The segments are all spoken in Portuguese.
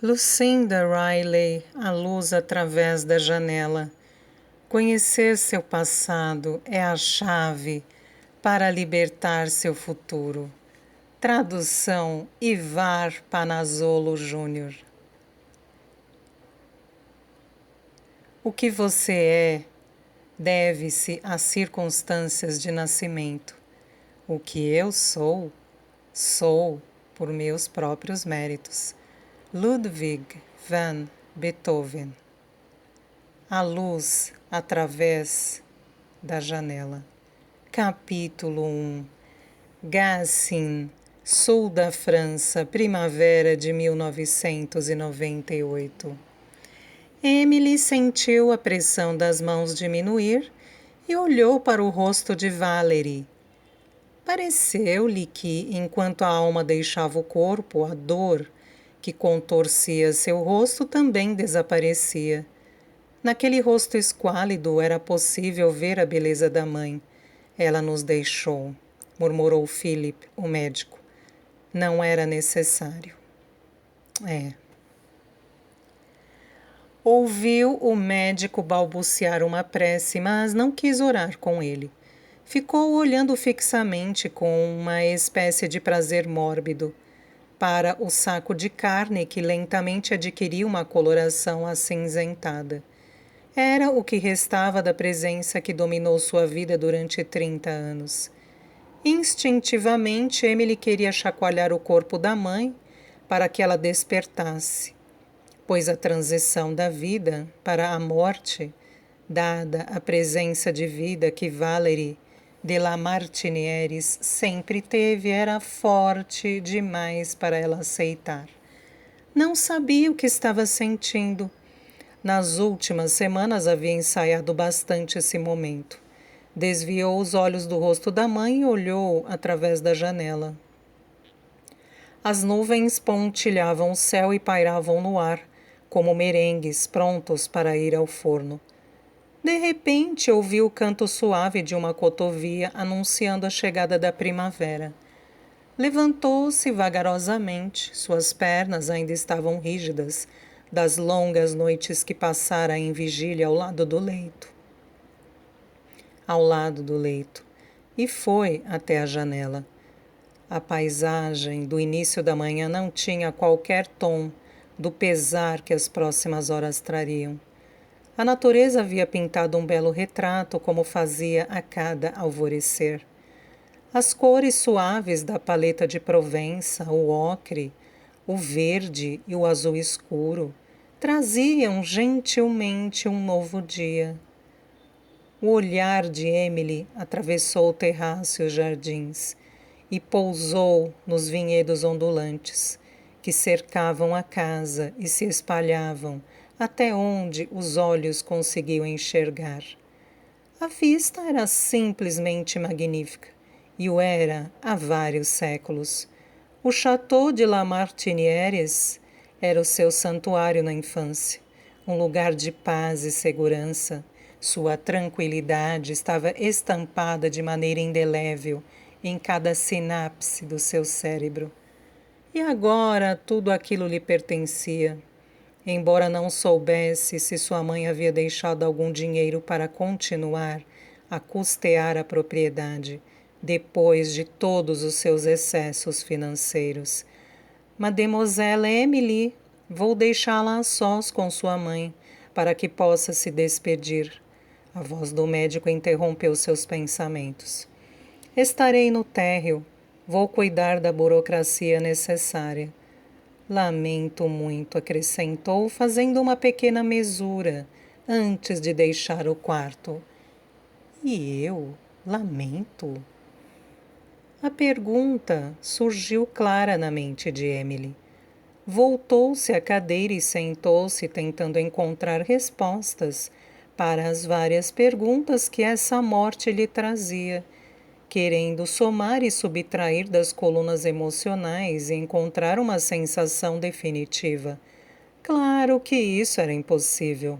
Lucinda Riley, a luz através da janela. Conhecer seu passado é a chave para libertar seu futuro. Tradução Ivar Panazzolo Júnior. O que você é deve-se às circunstâncias de nascimento. O que eu sou, sou por meus próprios méritos. Ludwig van Beethoven. A luz através da janela. Capítulo 1. Gassin, sul da França, primavera de 1998. Emily sentiu a pressão das mãos diminuir e olhou para o rosto de Valerie. Pareceu-lhe que, enquanto a alma deixava o corpo, a dor que contorcia seu rosto também desaparecia. Naquele rosto esquálido era possível ver a beleza da mãe. Ela nos deixou, murmurou Philip, o médico. Não era necessário. Ouviu o médico balbuciar uma prece, mas não quis orar com ele. Ficou olhando fixamente com uma espécie de prazer mórbido para o saco de carne que lentamente adquiria uma coloração acinzentada. Era o que restava da presença que dominou sua vida durante 30 anos. Instintivamente, Emily queria chacoalhar o corpo da mãe para que ela despertasse, pois a transição da vida para a morte, dada a presença de vida que Valerie de la Martinières sempre teve, era forte demais para ela aceitar. Não sabia o que estava sentindo. Nas últimas semanas havia ensaiado bastante esse momento. Desviou os olhos do rosto da mãe e olhou através da janela. As nuvens pontilhavam o céu e pairavam no ar, como merengues prontos para ir ao forno. De repente, ouviu o canto suave de uma cotovia anunciando a chegada da primavera. Levantou-se vagarosamente, suas pernas ainda estavam rígidas, das longas noites que passara em vigília ao lado do leito. E foi até a janela. A paisagem do início da manhã não tinha qualquer tom do pesar que as próximas horas trariam. A natureza havia pintado um belo retrato, como fazia a cada alvorecer. As cores suaves da paleta de Provença, o ocre, o verde e o azul escuro, traziam gentilmente um novo dia. O olhar de Emily atravessou o terraço e os jardins e pousou nos vinhedos ondulantes, que cercavam a casa e se espalhavam até onde os olhos conseguiam enxergar. A vista era simplesmente magnífica, e o era há vários séculos. O Château de la Martinières era o seu santuário na infância, um lugar de paz e segurança. Sua tranquilidade estava estampada de maneira indelével em cada sinapse do seu cérebro. E agora tudo aquilo lhe pertencia. Embora não soubesse se sua mãe havia deixado algum dinheiro para continuar a custear a propriedade, depois de todos os seus excessos financeiros. Mademoiselle Emily, vou deixá-la a sós com sua mãe, para que possa se despedir. A voz do médico interrompeu seus pensamentos. Estarei no térreo. Vou cuidar da burocracia necessária. Lamento muito, acrescentou, fazendo uma pequena mesura antes de deixar o quarto. E eu lamento? A pergunta surgiu clara na mente de Emily. Voltou-se à cadeira e sentou-se, tentando encontrar respostas para as várias perguntas que essa morte lhe trazia, querendo somar e subtrair das colunas emocionais e encontrar uma sensação definitiva. Claro que isso era impossível.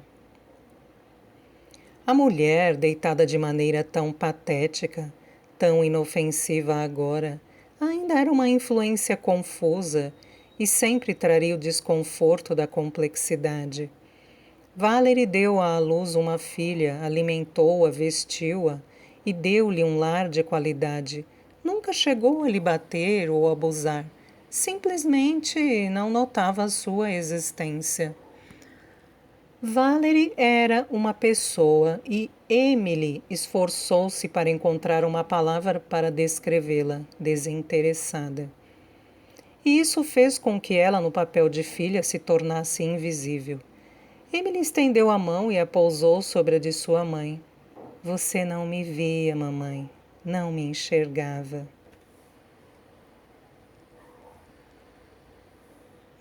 A mulher, deitada de maneira tão patética, tão inofensiva agora, ainda era uma influência confusa e sempre traria o desconforto da complexidade. Valerie deu à luz uma filha, alimentou-a, vestiu-a e deu-lhe um lar de qualidade. Nunca chegou a lhe bater ou abusar. Simplesmente não notava a sua existência. Valerie era uma pessoa e Emily esforçou-se para encontrar uma palavra para descrevê-la, desinteressada. E isso fez com que ela, no papel de filha, se tornasse invisível. Emily estendeu a mão e a pousou sobre a de sua mãe. Você não me via, mamãe, não me enxergava.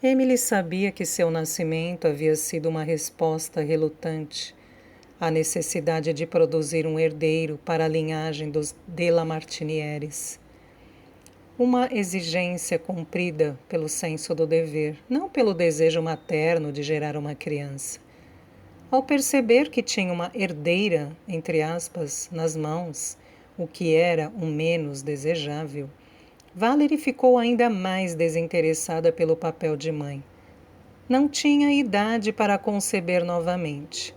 Emily sabia que seu nascimento havia sido uma resposta relutante à necessidade de produzir um herdeiro para a linhagem dos de Lamartinieres. Uma exigência cumprida pelo senso do dever, não pelo desejo materno de gerar uma criança. Ao perceber que tinha uma herdeira, entre aspas, nas mãos, o que era o menos desejável, Valerie ficou ainda mais desinteressada pelo papel de mãe. Não tinha idade para conceber novamente.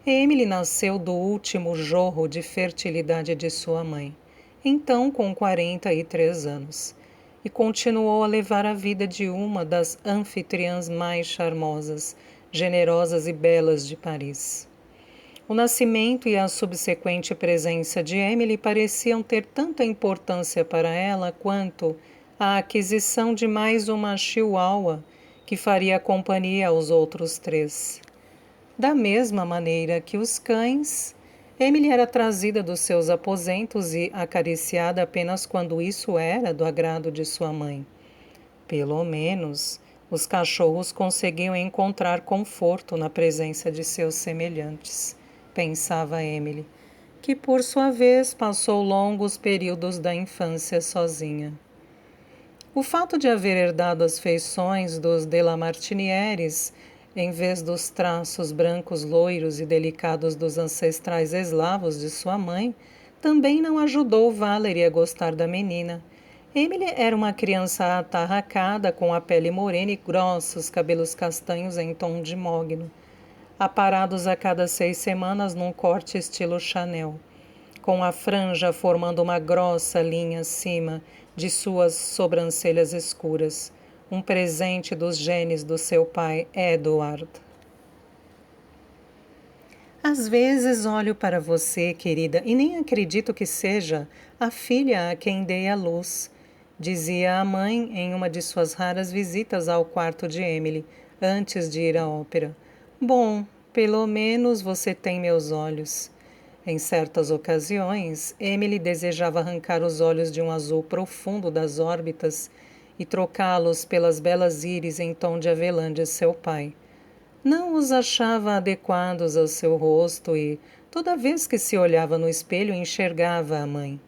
Emily nasceu do último jorro de fertilidade de sua mãe, então com 43 anos, e continuou a levar a vida de uma das anfitriãs mais charmosas, generosas e belas de Paris. O nascimento e a subsequente presença de Emily pareciam ter tanta importância para ela quanto a aquisição de mais uma chihuahua que faria companhia aos outros 3. Da mesma maneira que os cães, Emily era trazida dos seus aposentos e acariciada apenas quando isso era do agrado de sua mãe. Pelo menos, os cachorros conseguiam encontrar conforto na presença de seus semelhantes, pensava Emily, que por sua vez passou longos períodos da infância sozinha. O fato de haver herdado as feições dos de Lamartinieres, em vez dos traços brancos loiros e delicados dos ancestrais eslavos de sua mãe, também não ajudou Valerie a gostar da menina. Emily era uma criança atarracada, com a pele morena e grossos cabelos castanhos em tom de mogno, aparados a cada 6 semanas num corte estilo Chanel, com a franja formando uma grossa linha acima de suas sobrancelhas escuras, um presente dos genes do seu pai, Edward. Às vezes olho para você, querida, e nem acredito que seja a filha a quem dei a luz, dizia a mãe em uma de suas raras visitas ao quarto de Emily, antes de ir à ópera. Bom, pelo menos você tem meus olhos. Em certas ocasiões, Emily desejava arrancar os olhos de um azul profundo das órbitas e trocá-los pelas belas íris em tom de avelã de seu pai. Não os achava adequados ao seu rosto e, toda vez que se olhava no espelho, enxergava a mãe.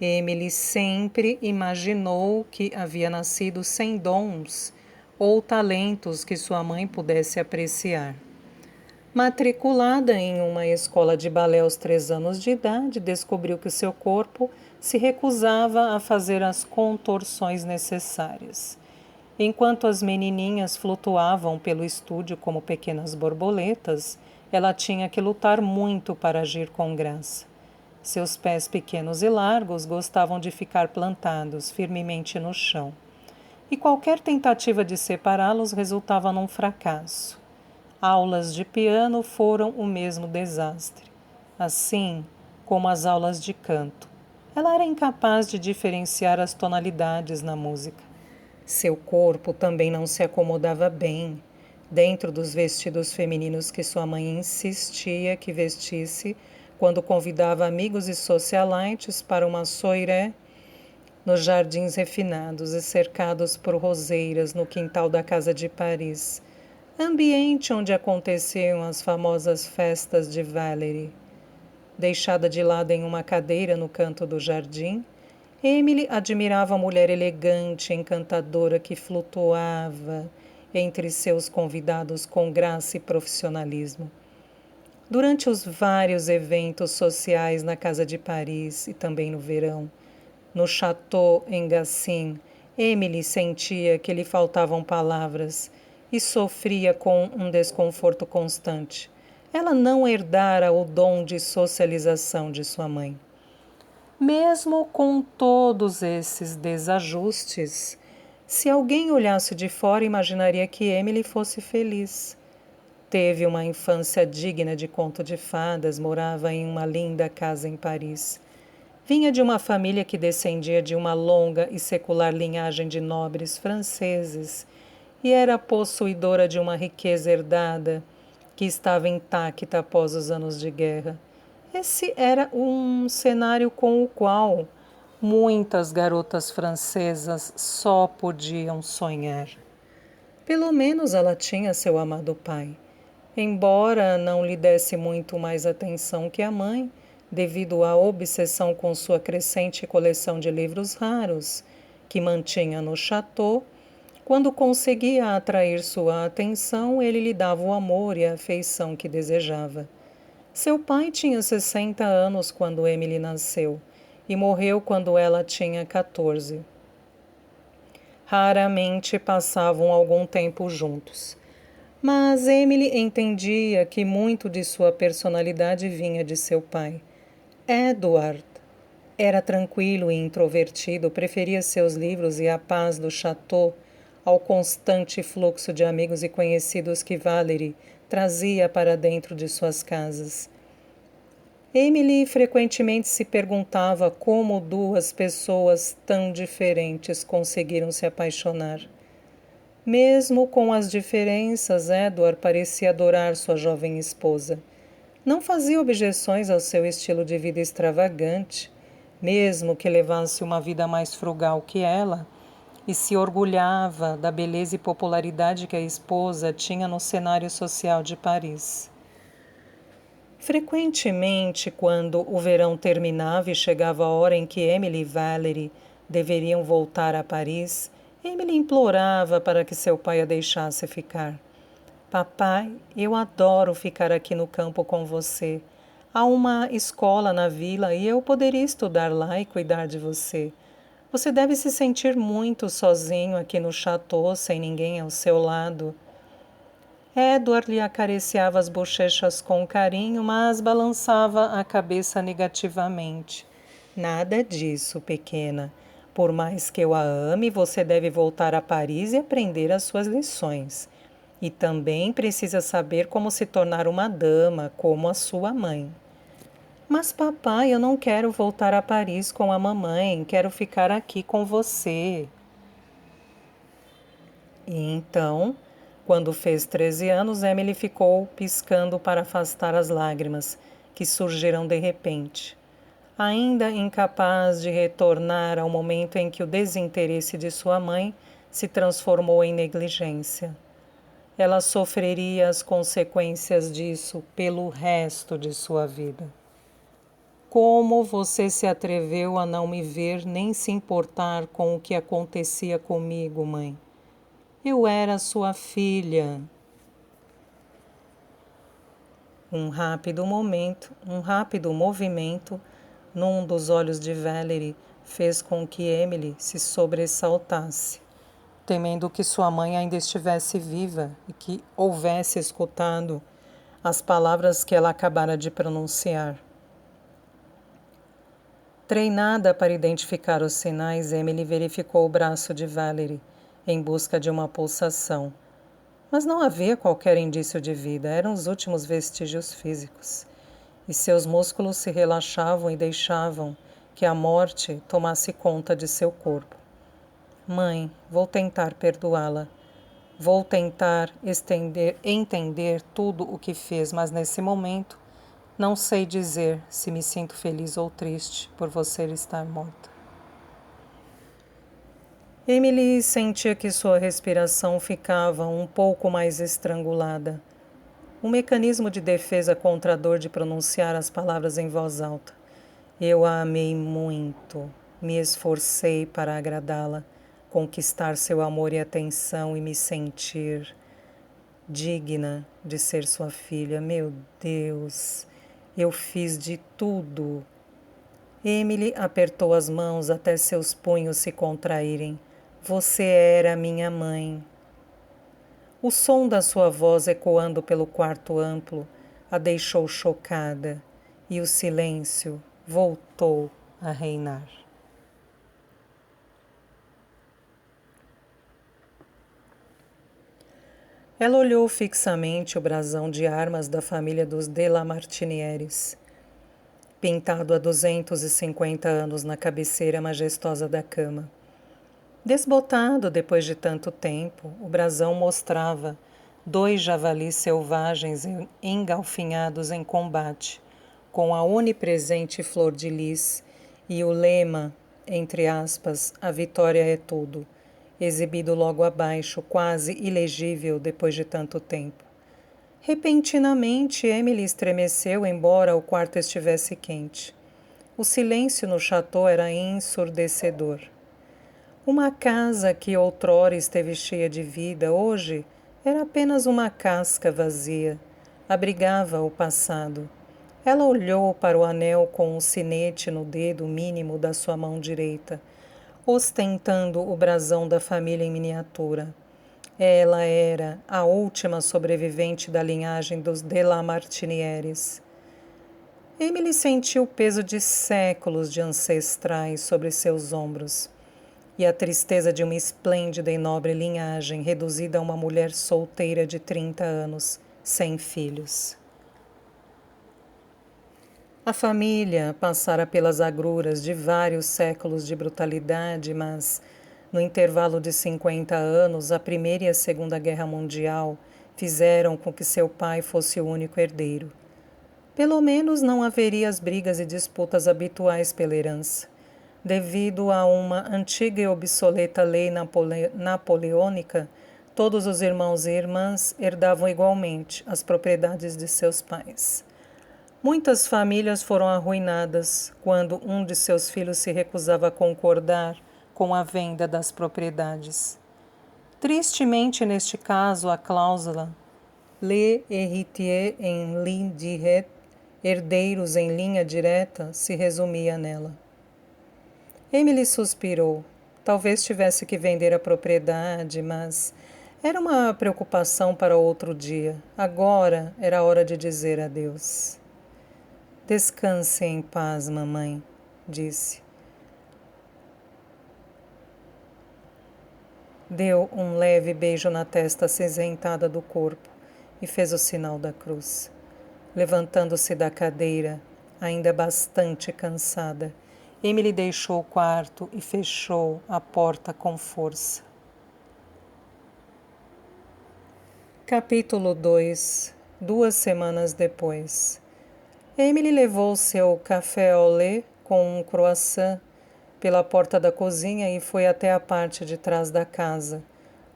Emily sempre imaginou que havia nascido sem dons ou talentos que sua mãe pudesse apreciar. Matriculada em uma escola de balé aos 3 anos de idade, descobriu que seu corpo se recusava a fazer as contorções necessárias. Enquanto as menininhas flutuavam pelo estúdio como pequenas borboletas, ela tinha que lutar muito para agir com graça. Seus pés pequenos e largos gostavam de ficar plantados firmemente no chão, e qualquer tentativa de separá-los resultava num fracasso. Aulas de piano foram o mesmo desastre, assim como as aulas de canto. Ela era incapaz de diferenciar as tonalidades na música. Seu corpo também não se acomodava bem dentro dos vestidos femininos que sua mãe insistia que vestisse quando convidava amigos e socialites para uma soirée nos jardins refinados e cercados por roseiras no quintal da casa de Paris, ambiente onde aconteciam as famosas festas de Valerie. Deixada de lado em uma cadeira no canto do jardim, Emily admirava a mulher elegante e encantadora que flutuava entre seus convidados com graça e profissionalismo. Durante os vários eventos sociais na Casa de Paris e também no verão, no Château em Gassin, Emily sentia que lhe faltavam palavras e sofria com um desconforto constante. Ela não herdara o dom de socialização de sua mãe. Mesmo com todos esses desajustes, se alguém olhasse de fora, imaginaria que Emily fosse feliz. Teve uma infância digna de conto de fadas, morava em uma linda casa em Paris. Vinha de uma família que descendia de uma longa e secular linhagem de nobres franceses e era possuidora de uma riqueza herdada que estava intacta após os anos de guerra. Esse era um cenário com o qual muitas garotas francesas só podiam sonhar. Pelo menos ela tinha seu amado pai. Embora não lhe desse muito mais atenção que a mãe, devido à obsessão com sua crescente coleção de livros raros que mantinha no chateau, quando conseguia atrair sua atenção, ele lhe dava o amor e a afeição que desejava. Seu pai tinha 60 anos quando Emily nasceu e morreu quando ela tinha 14. Raramente passavam algum tempo juntos. Mas Emily entendia que muito de sua personalidade vinha de seu pai. Edward era tranquilo e introvertido, preferia seus livros e a paz do chateau ao constante fluxo de amigos e conhecidos que Valerie trazia para dentro de suas casas. Emily frequentemente se perguntava como duas pessoas tão diferentes conseguiram se apaixonar. Mesmo com as diferenças, Edward parecia adorar sua jovem esposa. Não fazia objeções ao seu estilo de vida extravagante, mesmo que levasse uma vida mais frugal que ela, e se orgulhava da beleza e popularidade que a esposa tinha no cenário social de Paris. Frequentemente, quando o verão terminava e chegava a hora em que Emily e Valerie deveriam voltar a Paris, Emily implorava para que seu pai a deixasse ficar. Papai, eu adoro ficar aqui no campo com você. Há uma escola na vila e eu poderia estudar lá e cuidar de você. Você deve se sentir muito sozinho aqui no chateau, sem ninguém ao seu lado. Edward lhe acariciava as bochechas com carinho, mas balançava a cabeça negativamente. Nada disso, pequena. Por mais que eu a ame, você deve voltar a Paris e aprender as suas lições. E também precisa saber como se tornar uma dama, como a sua mãe. Mas, papai, eu não quero voltar a Paris com a mamãe. Quero ficar aqui com você. E então, quando fez 13 anos, Emily ficou piscando para afastar as lágrimas, que surgiram de repente. Ainda incapaz de retornar ao momento em que o desinteresse de sua mãe se transformou em negligência. Ela sofreria as consequências disso pelo resto de sua vida. Como você se atreveu a não me ver nem se importar com o que acontecia comigo, mãe? Eu era sua filha. Um rápido movimento num dos olhos de Valerie fez com que Emily se sobressaltasse, temendo que sua mãe ainda estivesse viva e que houvesse escutado as palavras que ela acabara de pronunciar. Treinada para identificar os sinais, Emily verificou o braço de Valerie em busca de uma pulsação. Mas não havia qualquer indício de vida, eram os últimos vestígios físicos. E seus músculos se relaxavam e deixavam que a morte tomasse conta de seu corpo. Mãe, vou tentar perdoá-la. Vou tentar entender tudo o que fez, mas nesse momento não sei dizer se me sinto feliz ou triste por você estar morta. Emily sentia que sua respiração ficava um pouco mais estrangulada. Um mecanismo de defesa contra a dor de pronunciar as palavras em voz alta. Eu a amei muito, me esforcei para agradá-la, conquistar seu amor e atenção e me sentir digna de ser sua filha. Meu Deus, eu fiz de tudo. Emily apertou as mãos até seus punhos se contraírem. Você era minha mãe. O som da sua voz ecoando pelo quarto amplo a deixou chocada e o silêncio voltou a reinar. Ela olhou fixamente o brasão de armas da família dos de la Martinieres, pintado há 250 anos na cabeceira majestosa da cama. Desbotado depois de tanto tempo, o brasão mostrava 2 javalis selvagens engalfinhados em combate, com a onipresente flor de lis e o lema, entre aspas, a vitória é tudo, exibido logo abaixo, quase ilegível depois de tanto tempo. Repentinamente, Emily estremeceu, embora o quarto estivesse quente. O silêncio no chateau era ensurdecedor. Uma casa que outrora esteve cheia de vida, hoje era apenas uma casca vazia. Abrigava o passado. Ela olhou para o anel com um sinete no dedo mínimo da sua mão direita, ostentando o brasão da família em miniatura. Ela era a última sobrevivente da linhagem dos de la Martinieres. Emily sentiu o peso de séculos de ancestrais sobre seus ombros e a tristeza de uma esplêndida e nobre linhagem reduzida a uma mulher solteira de 30 anos, sem filhos. A família passara pelas agruras de vários séculos de brutalidade, mas, no intervalo de 50 anos, a Primeira e a Segunda Guerra Mundial fizeram com que seu pai fosse o único herdeiro. Pelo menos não haveria as brigas e disputas habituais pela herança. Devido a uma antiga e obsoleta lei napoleônica, todos os irmãos e irmãs herdavam igualmente as propriedades de seus pais. Muitas famílias foram arruinadas quando um de seus filhos se recusava a concordar com a venda das propriedades. Tristemente, neste caso, a cláusula Les héritiers en ligne directe, herdeiros em linha direta, se resumia nela. Emily suspirou. Talvez tivesse que vender a propriedade, mas era uma preocupação para outro dia. Agora era hora de dizer adeus. Descanse em paz, mamãe, disse. Deu um leve beijo na testa acinzentada do corpo e fez o sinal da cruz. Levantando-se da cadeira, ainda bastante cansada, Emily deixou o quarto e fechou a porta com força. Capítulo 2. 2 semanas depois. Emily levou seu café au lait com um croissant pela porta da cozinha e foi até a parte de trás da casa,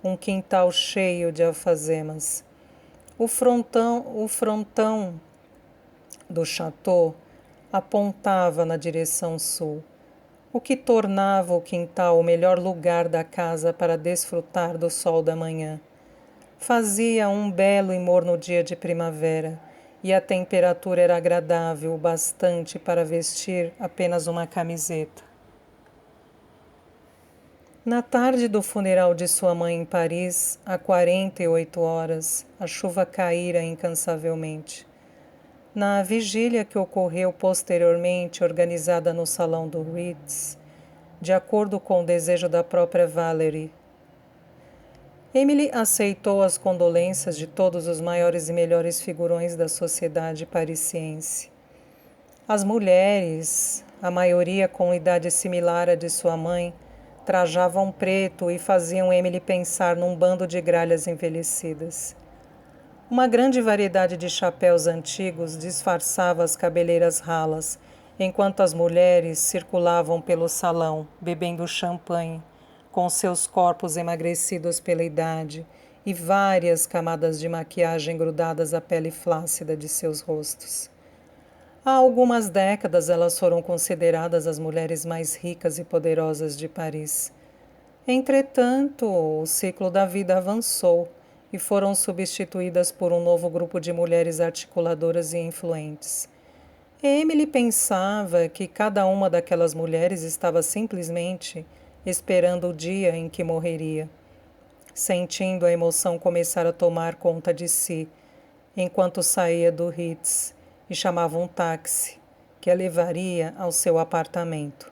um quintal cheio de alfazemas. O frontão do chateau apontava na direção sul, o que tornava o quintal o melhor lugar da casa para desfrutar do sol da manhã. Fazia um belo e morno dia de primavera, e a temperatura era agradável o bastante para vestir apenas uma camiseta. Na tarde do funeral de sua mãe em Paris, há 48 horas, a chuva caíra incansavelmente. Na vigília que ocorreu posteriormente, organizada no salão do Ritz, de acordo com o desejo da própria Valerie, Emily aceitou as condolências de todos os maiores e melhores figurões da sociedade parisiense. As mulheres, a maioria com idade similar à de sua mãe, trajavam preto e faziam Emily pensar num bando de gralhas envelhecidas. Uma grande variedade de chapéus antigos disfarçava as cabeleiras ralas, enquanto as mulheres circulavam pelo salão, bebendo champanhe, com seus corpos emagrecidos pela idade e várias camadas de maquiagem grudadas à pele flácida de seus rostos. Há algumas décadas elas foram consideradas as mulheres mais ricas e poderosas de Paris. Entretanto, o ciclo da vida avançou e foram substituídas por um novo grupo de mulheres articuladoras e influentes. Emily pensava que cada uma daquelas mulheres estava simplesmente esperando o dia em que morreria, sentindo a emoção começar a tomar conta de si, enquanto saía do Ritz e chamava um táxi que a levaria ao seu apartamento.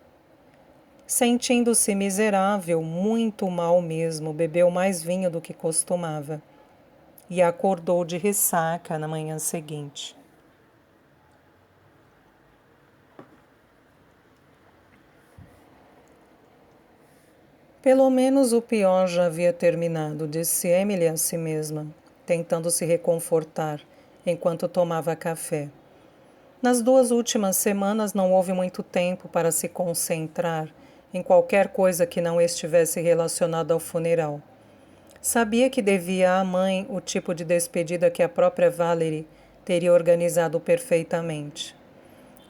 Sentindo-se miserável, muito mal mesmo, bebeu mais vinho do que costumava e acordou de ressaca na manhã seguinte. Pelo menos o pior já havia terminado, disse Emily a si mesma, tentando se reconfortar enquanto tomava café. Nas 2 últimas semanas não houve muito tempo para se concentrar em qualquer coisa que não estivesse relacionada ao funeral. Sabia que devia à mãe o tipo de despedida que a própria Valerie teria organizado perfeitamente.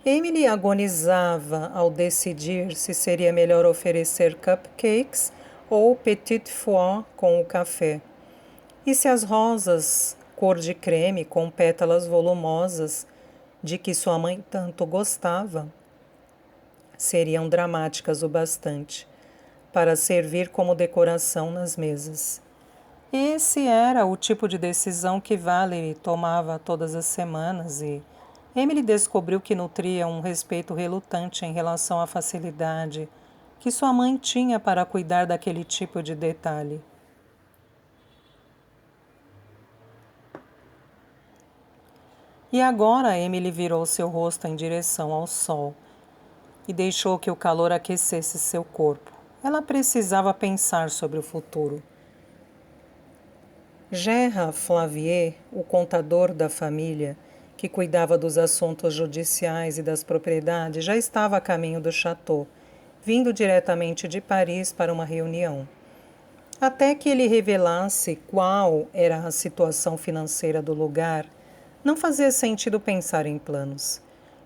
Emily agonizava ao decidir se seria melhor oferecer cupcakes ou petit foie com o café. E se as rosas cor de creme com pétalas volumosas, de que sua mãe tanto gostava, seriam dramáticas o bastante para servir como decoração nas mesas. Esse era o tipo de decisão que Valerie tomava todas as semanas e Emily descobriu que nutria um respeito relutante em relação à facilidade que sua mãe tinha para cuidar daquele tipo de detalhe. E agora Emily virou seu rosto em direção ao sol e deixou que o calor aquecesse seu corpo. Ela precisava pensar sobre o futuro. Gerard Flavier, o contador da família, que cuidava dos assuntos judiciais e das propriedades, já estava a caminho do château, vindo diretamente de Paris para uma reunião. Até que ele revelasse qual era a situação financeira do lugar, não fazia sentido pensar em planos.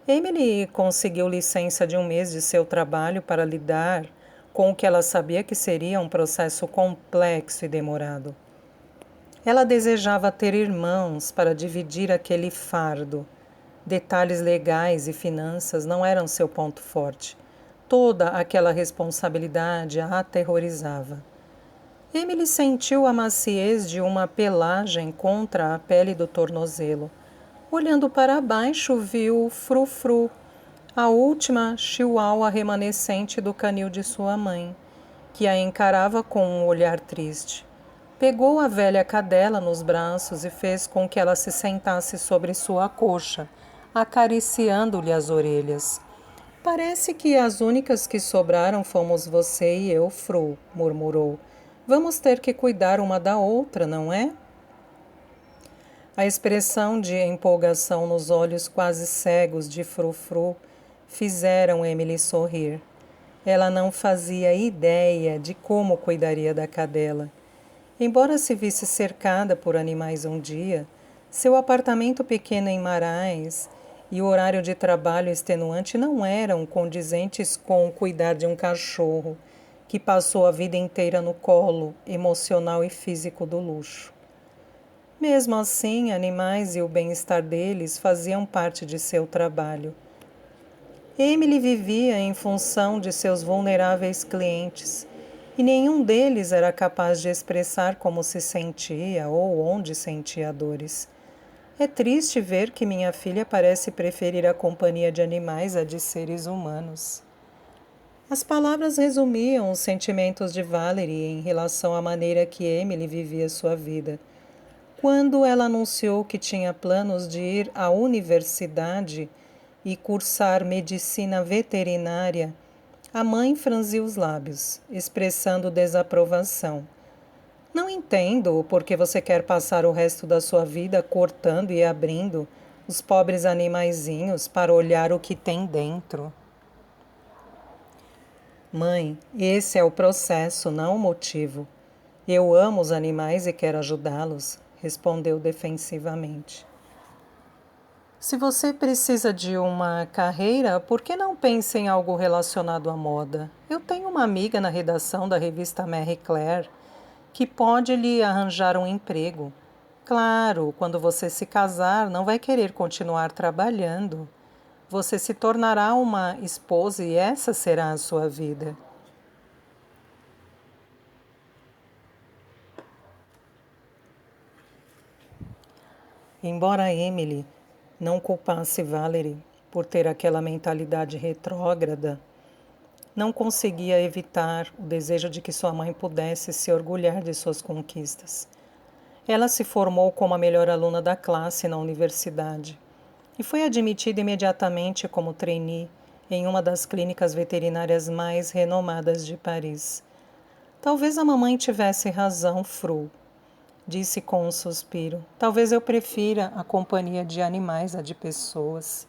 Emily conseguiu licença de 1 mês de seu trabalho para lidar com o que ela sabia que seria um processo complexo e demorado. Ela desejava ter irmãos para dividir aquele fardo. Detalhes legais e finanças não eram seu ponto forte. Toda aquela responsabilidade a aterrorizava. Emily sentiu a maciez de uma pelagem contra a pele do tornozelo. Olhando para baixo, viu Frufru, a última chihuahua remanescente do canil de sua mãe, que a encarava com um olhar triste. Pegou a velha cadela nos braços e fez com que ela se sentasse sobre sua coxa, acariciando-lhe as orelhas. Parece que as únicas que sobraram fomos você e eu, Fru, murmurou. Vamos ter que cuidar uma da outra, não é? A expressão de empolgação nos olhos quase cegos de Frufru fizeram Emily sorrir. Ela não fazia ideia de como cuidaria da cadela. Embora se visse cercada por animais um dia, seu apartamento pequeno em Marais e o horário de trabalho extenuante não eram condizentes com cuidar de um cachorro que passou a vida inteira no colo emocional e físico do luxo. Mesmo assim, animais e o bem-estar deles faziam parte de seu trabalho. Emily vivia em função de seus vulneráveis clientes, e nenhum deles era capaz de expressar como se sentia ou onde sentia dores. É triste ver que minha filha parece preferir a companhia de animais à de seres humanos. As palavras resumiam os sentimentos de Valerie em relação à maneira que Emily vivia sua vida. Quando ela anunciou que tinha planos de ir à universidade e cursar medicina veterinária, a mãe franziu os lábios, expressando desaprovação. Não entendo por que você quer passar o resto da sua vida cortando e abrindo os pobres animaizinhos para olhar o que tem dentro. Mãe, esse é o processo, não o motivo. Eu amo os animais e quero ajudá-los, respondeu defensivamente. Se você precisa de uma carreira, por que não pensa em algo relacionado à moda? Eu tenho uma amiga na redação da revista Marie Claire que pode lhe arranjar um emprego. Claro, quando você se casar, não vai querer continuar trabalhando. Você se tornará uma esposa e essa será a sua vida. Embora Emily não culpasse Valerie por ter aquela mentalidade retrógrada, não conseguia evitar o desejo de que sua mãe pudesse se orgulhar de suas conquistas. Ela se formou como a melhor aluna da classe na universidade e foi admitida imediatamente como trainee em uma das clínicas veterinárias mais renomadas de Paris. Talvez a mamãe tivesse razão, Fru, disse com um suspiro. Talvez eu prefira a companhia de animais à de pessoas.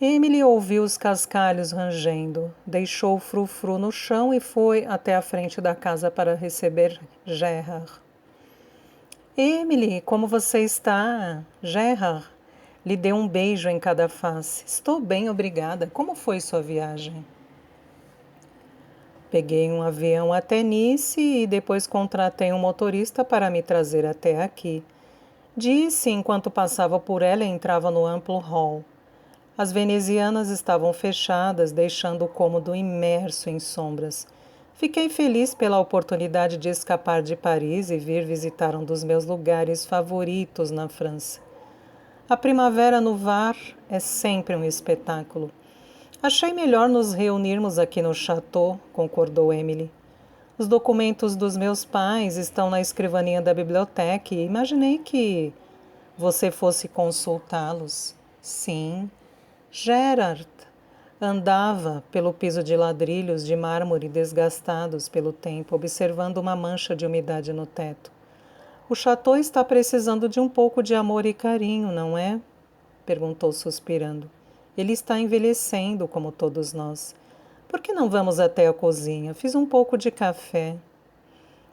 Emily ouviu os cascalhos rangendo, deixou o frufru no chão e foi até a frente da casa para receber Gerard. Emily, como você está? Gerard lhe deu um beijo em cada face. Estou bem, obrigada. Como foi sua viagem? Peguei um avião até Nice e depois contratei um motorista para me trazer até aqui. Disse enquanto passava por ela e entrava no amplo hall. As venezianas estavam fechadas, deixando o cômodo imerso em sombras. Fiquei feliz pela oportunidade de escapar de Paris e vir visitar um dos meus lugares favoritos na França. A primavera no Var é sempre um espetáculo. Achei melhor nos reunirmos aqui no château, concordou Emily. Os documentos dos meus pais estão na escrivaninha da biblioteca e imaginei que você fosse consultá-los. Sim. Gerard andava pelo piso de ladrilhos de mármore desgastados pelo tempo, observando uma mancha de umidade no teto. O château está precisando de um pouco de amor e carinho, não é? Perguntou suspirando. Ele está envelhecendo, como todos nós. Por que não vamos até a cozinha? Fiz um pouco de café.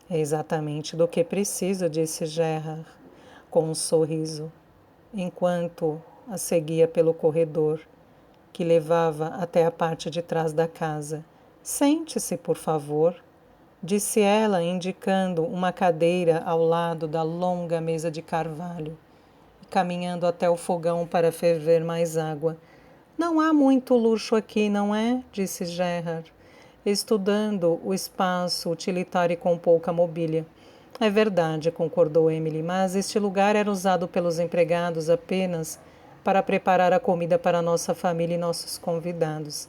É exatamente do que preciso, disse Gerard, com um sorriso, enquanto a seguia pelo corredor, que levava até a parte de trás da casa. Sente-se, por favor, disse ela, indicando uma cadeira ao lado da longa mesa de carvalho, e caminhando até o fogão para ferver mais água. Não há muito luxo aqui, não é? Disse Gerard, estudando o espaço utilitário com pouca mobília. É verdade, concordou Emily, mas este lugar era usado pelos empregados apenas para preparar a comida para nossa família e nossos convidados.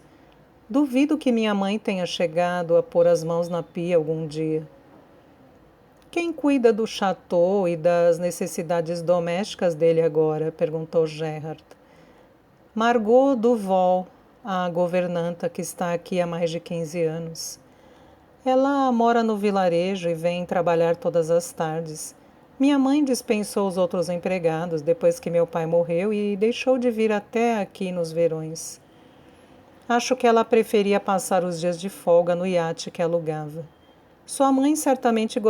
Duvido que minha mãe tenha chegado a pôr as mãos na pia algum dia. Quem cuida do chateau e das necessidades domésticas dele agora? Perguntou Gerard. Margot Duval, a governanta que está aqui há mais de 15 anos. Ela mora no vilarejo e vem trabalhar todas as tardes. Minha mãe dispensou os outros empregados depois que meu pai morreu e deixou de vir até aqui nos verões. Acho que ela preferia passar os dias de folga no iate que alugava. Sua mãe certamente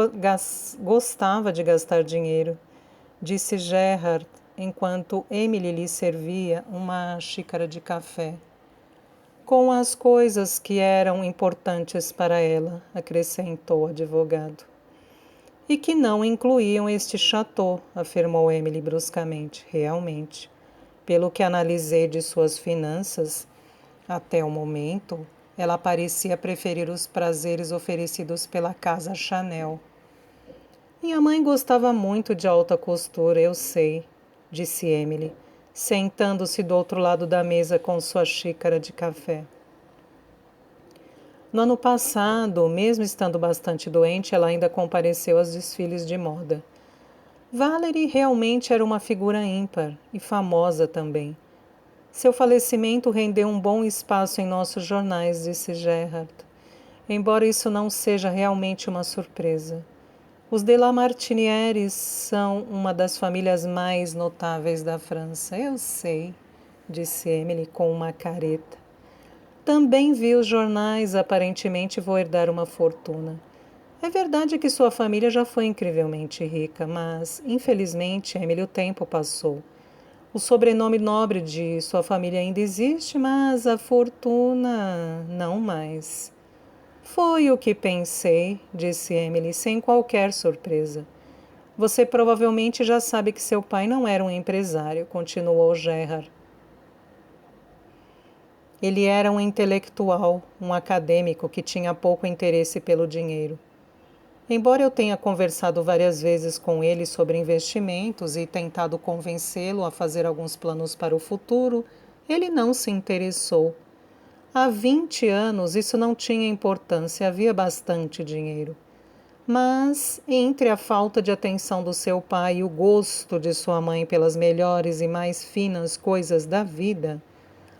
gostava de gastar dinheiro, disse Gerard, enquanto Emily lhe servia uma xícara de café. Com as coisas que eram importantes para ela, acrescentou o advogado. E que não incluíam este chateau, afirmou Emily bruscamente. Realmente, pelo que analisei de suas finanças, até o momento, ela parecia preferir os prazeres oferecidos pela casa Chanel. Minha mãe gostava muito de alta costura, eu sei, disse Emily, sentando-se do outro lado da mesa com sua xícara de café. No ano passado, mesmo estando bastante doente, ela ainda compareceu aos desfiles de moda. Valerie realmente era uma figura ímpar e famosa também. Seu falecimento rendeu um bom espaço em nossos jornais, disse Gerard, embora isso não seja realmente uma surpresa. Os de la Martinière são uma das famílias mais notáveis da França. Eu sei, disse Emily com uma careta. Também vi os jornais, aparentemente vou herdar uma fortuna. É verdade que sua família já foi incrivelmente rica, mas, infelizmente, Emily, o tempo passou. O sobrenome nobre de sua família ainda existe, mas a fortuna não mais. Foi o que pensei, disse Emily, sem qualquer surpresa. Você provavelmente já sabe que seu pai não era um empresário, continuou Gerard. Ele era um intelectual, um acadêmico que tinha pouco interesse pelo dinheiro. Embora eu tenha conversado várias vezes com ele sobre investimentos e tentado convencê-lo a fazer alguns planos para o futuro, ele não se interessou. Há 20 anos isso não tinha importância, havia bastante dinheiro. Mas, entre a falta de atenção do seu pai e o gosto de sua mãe pelas melhores e mais finas coisas da vida,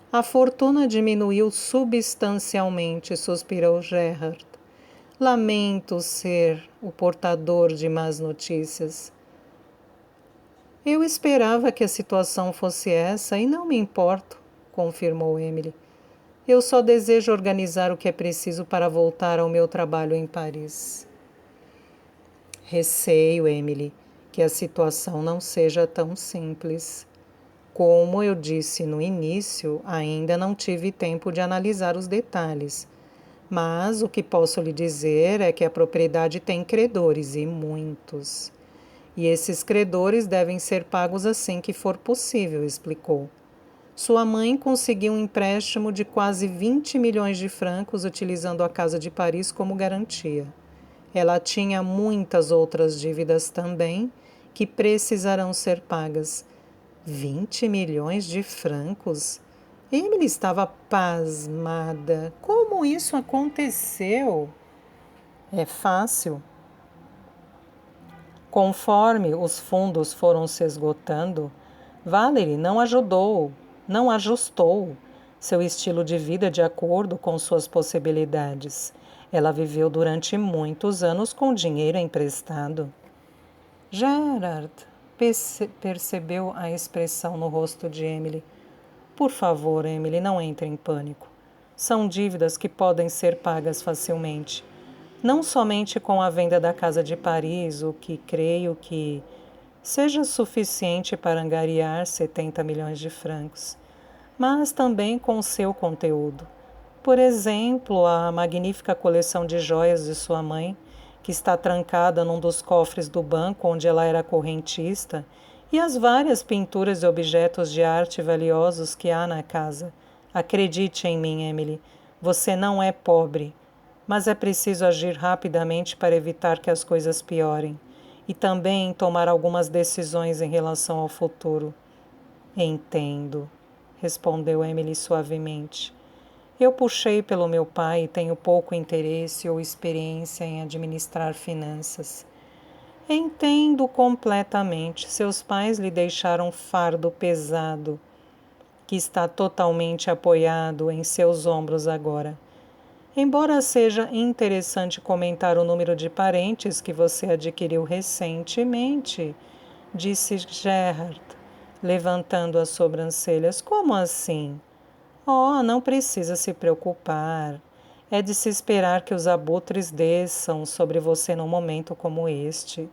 a fortuna diminuiu substancialmente, suspirou Gerhard. Lamento ser o portador de más notícias. Eu esperava que a situação fosse essa e não me importo, confirmou Emily. Eu só desejo organizar o que é preciso para voltar ao meu trabalho em Paris. Receio, Emily, que a situação não seja tão simples. Como eu disse no início, ainda não tive tempo de analisar os detalhes. Mas o que posso lhe dizer é que a propriedade tem credores, e muitos. E esses credores devem ser pagos assim que for possível, explicou. Sua mãe conseguiu um empréstimo de quase 20 milhões de francos utilizando a Casa de Paris como garantia. Ela tinha muitas outras dívidas também que precisarão ser pagas. 20 milhões de francos? Emily estava pasmada. Como isso aconteceu? É fácil. Conforme os fundos foram se esgotando, Valerie não ajustou seu estilo de vida de acordo com suas possibilidades. Ela viveu durante muitos anos com dinheiro emprestado. Gerard percebeu a expressão no rosto de Emily. Por favor, Emily, não entre em pânico. São dívidas que podem ser pagas facilmente. Não somente com a venda da Casa de Paris, o que creio que seja suficiente para angariar 70 milhões de francos, mas também com o seu conteúdo. Por exemplo, a magnífica coleção de joias de sua mãe, que está trancada num dos cofres do banco onde ela era correntista, e as várias pinturas e objetos de arte valiosos que há na casa. Acredite em mim, Emily, você não é pobre, mas é preciso agir rapidamente para evitar que as coisas piorem, e também tomar algumas decisões em relação ao futuro. Entendo, respondeu Emily suavemente. Eu puxei pelo meu pai e tenho pouco interesse ou experiência em administrar finanças. Entendo completamente. Seus pais lhe deixaram um fardo pesado, que está totalmente apoiado em seus ombros agora. Embora seja interessante comentar o número de parentes que você adquiriu recentemente, disse Gerhard, levantando as sobrancelhas. Como assim? Oh, não precisa se preocupar. É de se esperar que os abutres desçam sobre você num momento como este.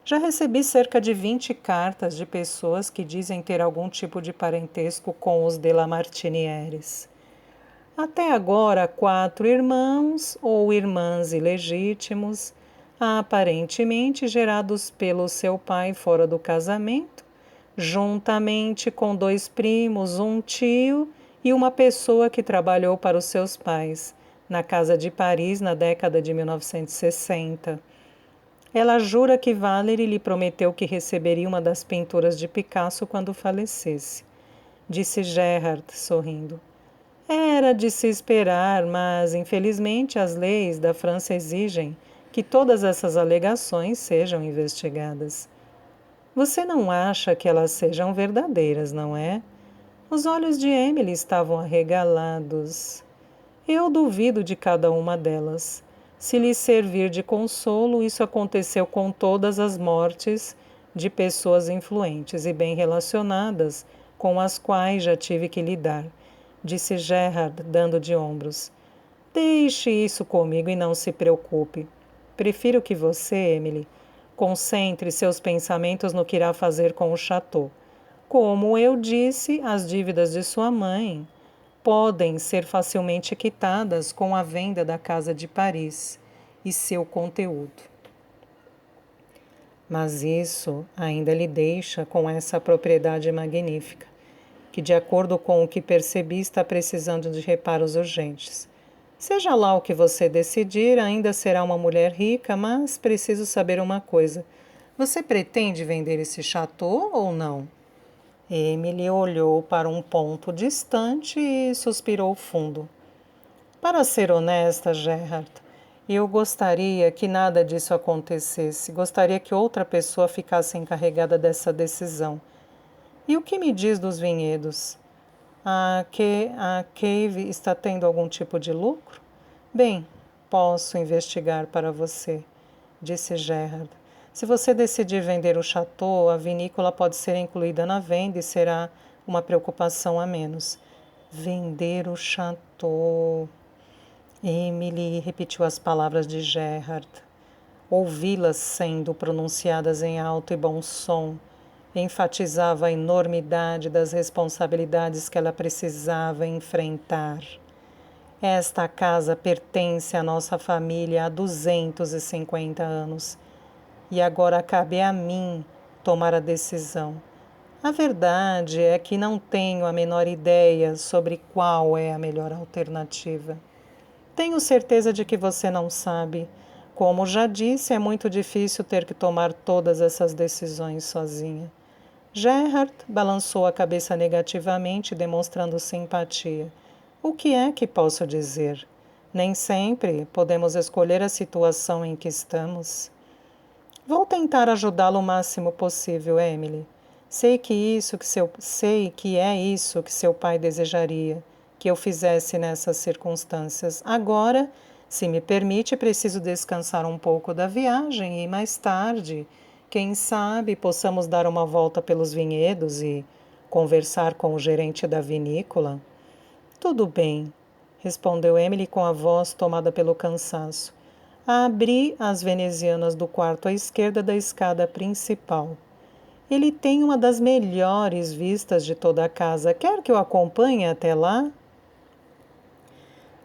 Já recebi cerca de 20 cartas de pessoas que dizem ter algum tipo de parentesco com os de Lamartinieres. Até agora, 4 irmãos ou irmãs ilegítimos, aparentemente gerados pelo seu pai fora do casamento, juntamente com 2 primos, um tio e uma pessoa que trabalhou para os seus pais, na Casa de Paris na década de 1960. Ela jura que Valerie lhe prometeu que receberia uma das pinturas de Picasso quando falecesse, disse Gerhard, sorrindo. Era de se esperar, mas infelizmente as leis da França exigem que todas essas alegações sejam investigadas. Você não acha que elas sejam verdadeiras, não é? Os olhos de Emily estavam arregalados. Eu duvido de cada uma delas. Se lhe servir de consolo, isso aconteceu com todas as mortes de pessoas influentes e bem relacionadas com as quais já tive que lidar, disse Gerhard, dando de ombros. Deixe isso comigo e não se preocupe. Prefiro que você, Emily, concentre seus pensamentos no que irá fazer com o chateau. Como eu disse, as dívidas de sua mãe podem ser facilmente quitadas com a venda da Casa de Paris e seu conteúdo. Mas isso ainda lhe deixa com essa propriedade magnífica, que, de acordo com o que percebi, está precisando de reparos urgentes. Seja lá o que você decidir, ainda será uma mulher rica, mas preciso saber uma coisa. Você pretende vender esse chateau ou não? Emily olhou para um ponto distante e suspirou fundo. Para ser honesta, Gerhard, eu gostaria que nada disso acontecesse. Gostaria que outra pessoa ficasse encarregada dessa decisão. E o que me diz dos vinhedos? A Cave está tendo algum tipo de lucro? Bem, posso investigar para você, disse Gerhard. Se você decidir vender o chateau, a vinícola pode ser incluída na venda e será uma preocupação a menos. Vender o chateau. Emily repetiu as palavras de Gerhard. Ouvi-las sendo pronunciadas em alto e bom som enfatizava a enormidade das responsabilidades que ela precisava enfrentar. Esta casa pertence à nossa família há 250 anos e agora cabe a mim tomar a decisão. A verdade é que não tenho a menor ideia sobre qual é a melhor alternativa. Tenho certeza de que você não sabe. Como já disse, é muito difícil ter que tomar todas essas decisões sozinha. Gerhard balançou a cabeça negativamente, demonstrando simpatia. O que é que posso dizer? Nem sempre podemos escolher a situação em que estamos. Vou tentar ajudá-lo o máximo possível, Emily. Sei que é isso que seu pai desejaria que eu fizesse nessas circunstâncias. Agora, se me permite, preciso descansar um pouco da viagem e mais tarde, quem sabe, possamos dar uma volta pelos vinhedos e conversar com o gerente da vinícola. Tudo bem, respondeu Emily com a voz tomada pelo cansaço. Abri as venezianas do quarto à esquerda da escada principal. Ele tem uma das melhores vistas de toda a casa. Quer que eu acompanhe até lá?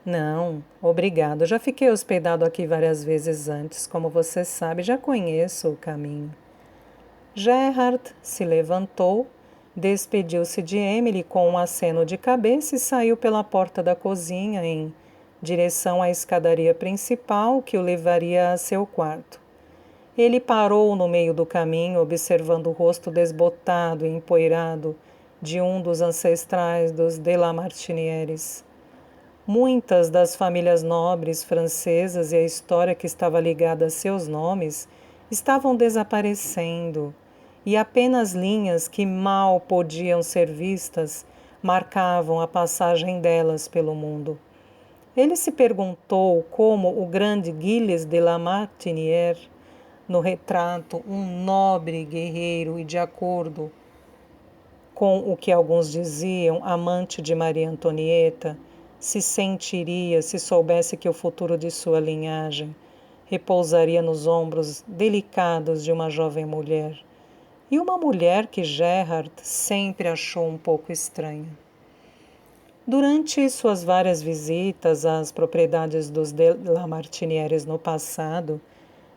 Não, obrigado. Já fiquei hospedado aqui várias vezes antes. Como você sabe, já conheço o caminho. Gerhard se levantou, despediu-se de Emily com um aceno de cabeça e saiu pela porta da cozinha em direção à escadaria principal que o levaria a seu quarto. Ele parou no meio do caminho, observando o rosto desbotado e empoeirado de um dos ancestrais dos de la Martinières. Muitas das famílias nobres francesas e a história que estava ligada a seus nomes estavam desaparecendo, e apenas linhas que mal podiam ser vistas marcavam a passagem delas pelo mundo. Ele se perguntou como o grande Gilles de la Martinière, no retrato, um nobre guerreiro e, de acordo com o que alguns diziam, amante de Maria Antonieta, se sentiria se soubesse que o futuro de sua linhagem repousaria nos ombros delicados de uma jovem mulher, e uma mulher que Gerhard sempre achou um pouco estranha. Durante suas várias visitas às propriedades dos de la Martinières no passado,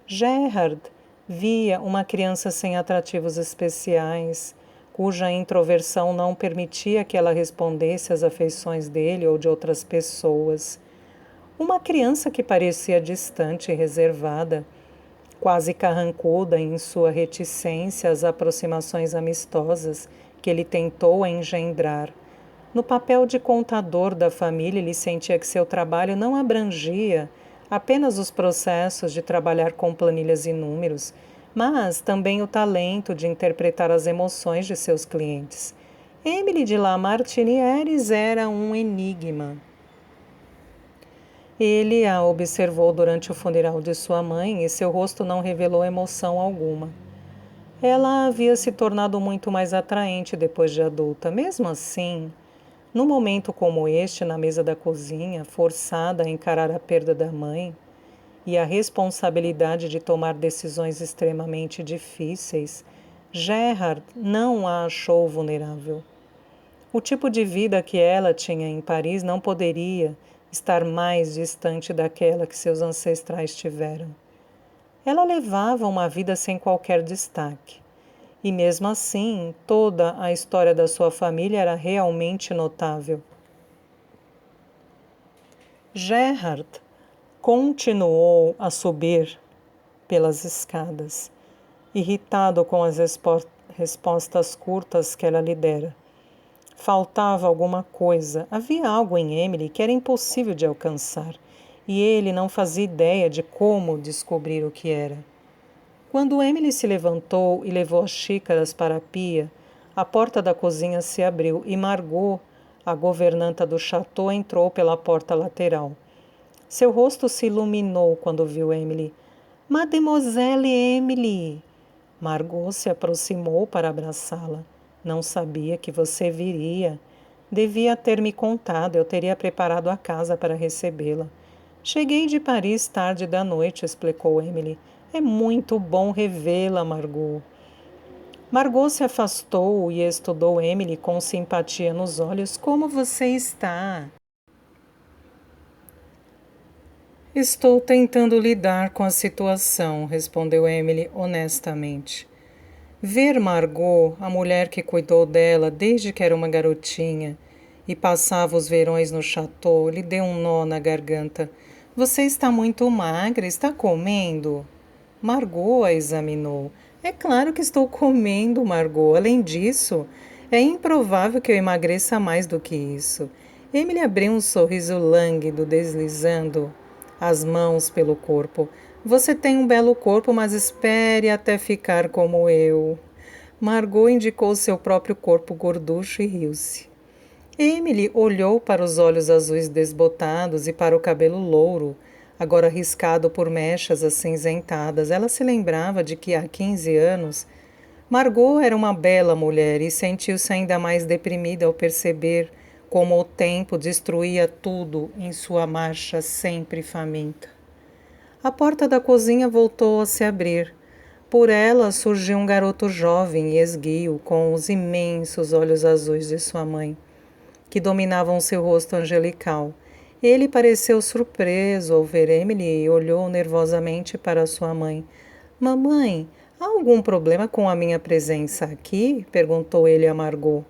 Gerhard via uma criança sem atrativos especiais, cuja introversão não permitia que ela respondesse às afeições dele ou de outras pessoas. Uma criança que parecia distante e reservada, quase carrancuda em sua reticência às aproximações amistosas que ele tentou engendrar. No papel de contador da família, ele sentia que seu trabalho não abrangia apenas os processos de trabalhar com planilhas e números, mas também o talento de interpretar as emoções de seus clientes. Emily de la Martinières era um enigma. Ele a observou durante o funeral de sua mãe e seu rosto não revelou emoção alguma. Ela havia se tornado muito mais atraente depois de adulta. Mesmo assim, num momento como este, na mesa da cozinha, forçada a encarar a perda da mãe e a responsabilidade de tomar decisões extremamente difíceis, Gerhard não a achou vulnerável. O tipo de vida que ela tinha em Paris não poderia estar mais distante daquela que seus ancestrais tiveram. Ela levava uma vida sem qualquer destaque. E mesmo assim, toda a história da sua família era realmente notável. Gerhard continuou a subir pelas escadas, irritado com as respostas curtas que ela lhe dera. Faltava alguma coisa, havia algo em Emily que era impossível de alcançar, e ele não fazia ideia de como descobrir o que era. Quando Emily se levantou e levou as xícaras para a pia, a porta da cozinha se abriu e Margot, a governanta do chateau, entrou pela porta lateral. Seu rosto se iluminou quando viu Emily. Mademoiselle Emily! Margot se aproximou para abraçá-la. Não sabia que você viria. Devia ter me contado, eu teria preparado a casa para recebê-la. Cheguei de Paris tarde da noite, explicou Emily. É muito bom revê-la, Margot. Margot se afastou e estudou Emily com simpatia nos olhos. Como você está? Estou tentando lidar com a situação, respondeu Emily honestamente. Ver Margot, a mulher que cuidou dela desde que era uma garotinha e passava os verões no chateau, lhe deu um nó na garganta. Você está muito magra, está comendo? Margot a examinou. É claro que estou comendo, Margot. Além disso, é improvável que eu emagreça mais do que isso. Emily abriu um sorriso lânguido, deslizando as mãos pelo corpo. Você tem um belo corpo, mas espere até ficar como eu. Margot indicou seu próprio corpo gorducho e riu-se. Emily olhou para os olhos azuis desbotados e para o cabelo louro, agora riscado por mechas acinzentadas. Ela se lembrava de que há 15 anos Margot era uma bela mulher e sentiu-se ainda mais deprimida ao perceber como o tempo destruía tudo em sua marcha sempre faminta. A porta da cozinha voltou a se abrir. Por ela surgiu um garoto jovem e esguio, com os imensos olhos azuis de sua mãe, que dominavam seu rosto angelical. Ele pareceu surpreso ao ver Emily e olhou nervosamente para sua mãe. Mamãe, há algum problema com a minha presença aqui? Perguntou ele a Margot.